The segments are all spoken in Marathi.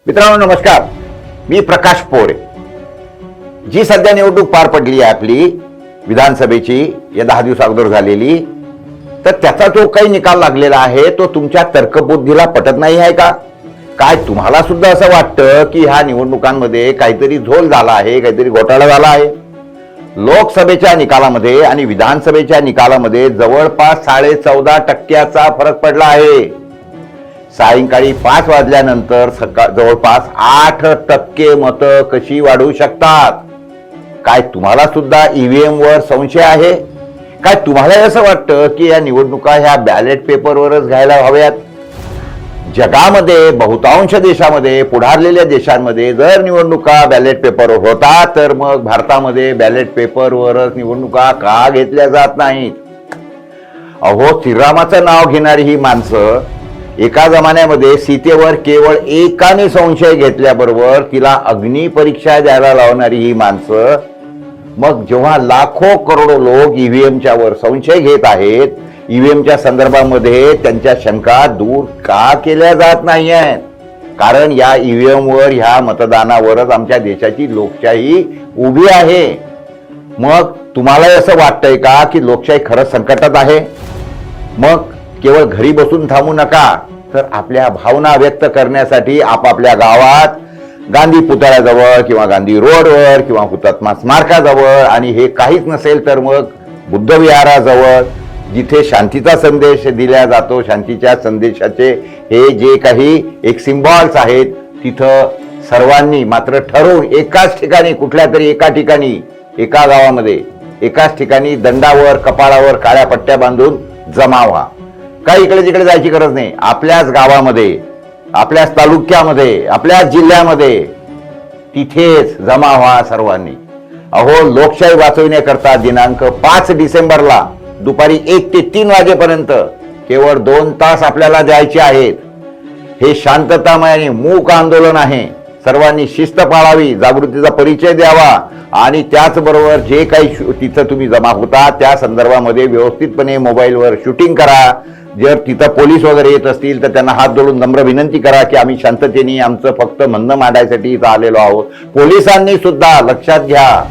मित्रांनो नमस्कार, मी प्रकाश पोरे। जी सध्या निवडणूक पार पडली आहे आपली विधानसभेची या 10 दिवस अगोदर झालेली, तर त्याचा जो काही निकाल लागलेला आहे तो तुमच्या तर्कबुद्धीला पटत नाही आहे का? काय तुम्हाला सुद्धा असं वाटतं की ह्या निवडणुकांमध्ये काहीतरी झोल झाला आहे, काहीतरी घोटाळा झाला आहे? लोकसभेच्या निकालामध्ये आणि विधानसभेच्या निकालामध्ये जवळपास 14.5% फरक पडला आहे। सायंकाळी 5 वाजल्यानंतर जवळपास 8% मतं कशी वाढू शकतात? काय तुम्हाला सुद्धा ईव्हीएम वर संशय आहे? काय तुम्हाला असं वाटतं की या निवडणुका ह्या बॅलेट पेपरवरच घ्यायला हव्यात? जगामध्ये बहुतांश देशामध्ये, पुढारलेल्या देशांमध्ये जर निवडणुका बॅलेट पेपरवर होतात, तर मग भारतामध्ये बॅलेट पेपरवरच निवडणुका का घेतल्या जात नाहीत? अहो, श्रीरामाचं नाव घेणारी ही माणसं एका जमान्यामध्ये सीतेवर केवळ एकाने संशय घेतल्याबरोबर तिला अग्नी परीक्षा द्यायला लावणारी ही माणसं, मग जेव्हा लाखो करोडो लोक ईव्हीएमच्या वर संशय घेत आहेत, ईव्हीएमच्या संदर्भामध्ये त्यांच्या शंका दूर का केल्या जात नाही आहेत? कारण या ईव्हीएम वर, ह्या मतदानावरच आमच्या देशाची लोकशाही उभी आहे। मग तुम्हाला असं वाटतंय का की लोकशाही खरंच संकटात आहे? मग केवळ घरी बसून थांबू नका, तर आपल्या भावना व्यक्त करण्यासाठी आपापल्या गावात गांधी पुतळ्याजवळ किंवा गांधी रोडवर किंवा हुतात्मा स्मारकाजवळ, आणि हे काहीच नसेल तर मग बुद्ध विहाराजवळ, जिथे शांतीचा संदेश दिला जातो, शांतीच्या संदेशाचे हे जे काही एक सिम्बॉल्स आहेत, तिथं सर्वांनी मात्र ठरवून एकाच ठिकाणी, कुठल्या तरी एका ठिकाणी, एका गावामध्ये एकाच ठिकाणी दंडावर, कपाळावर काळ्या पट्ट्या बांधून जमा व्हा। काही इकडे तिकडे जायची गरज नाही। आपल्याच गावामध्ये, आपल्याच तालुक्यामध्ये, आपल्याच जिल्ह्यामध्ये तिथेच जमा व्हा सर्वांनी। अहो, लोकशाही वाचवण्याकरता दिनांक 5 डिसेंबरला दुपारी 1 ते 3 वाजेपर्यंत केवळ 2 तास आपल्याला द्यायचे आहेत। हे शांततामय आणि मूक आंदोलन आहे। सर्वांनी शिस्त पाळावी, जागृतीचा परिचय द्यावा, आणि त्याचबरोबर जे काही तिथं तुम्ही जमा होता त्या संदर्भामध्ये व्यवस्थितपणे मोबाईलवर शूटिंग करा। जर तिथं पोलीस वगैरे येत असतील तर त्यांना हात जोडून नम्र विनंती करा की आम्ही शांततेने आमचं फक्त म्हणणं मांडायसाठी इथं आलेलो आहोत। पोलिसांनी सुद्धा लक्षात घ्या,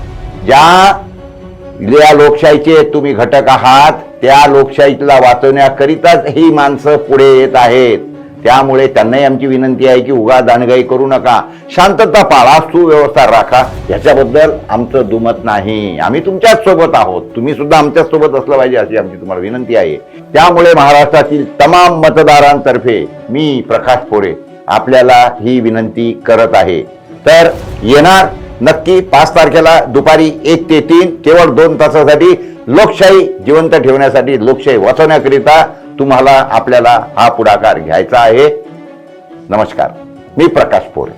ज्या लोकशाहीचे तुम्ही घटक आहात त्या लोकशाहीला वाचवण्याकरिताच ही माणसं पुढे येत आहेत। त्यामुळे त्यांनाही आमची विनंती आहे की उगा दांडगाई करू नका, शांतता पाळा, सुव्यवस्था राखा। याच्याबद्दल आमचं दुमत नाही, आम्ही तुमच्याच सोबत आहोत, तुम्ही सुद्धा आमच्या सोबत असलं पाहिजे अशी आमची तुम्हाला विनंती आहे। त्यामुळे महाराष्ट्रातील तमाम मतदारांतर्फे मी प्रकाश पोरे आपल्याला ही विनंती करत आहे। तर येणार नक्की 5 तारखेला दुपारी 1 ते 3 केवळ 2 तासासाठी लोकशाही जिवंत ठेवण्यासाठी, लोकशाही वाचवण्याकरिता तुम्हाला आपल्याला हा पुढाकार घ्यायचा आहे। नमस्कार, मी प्रकाश पोरे।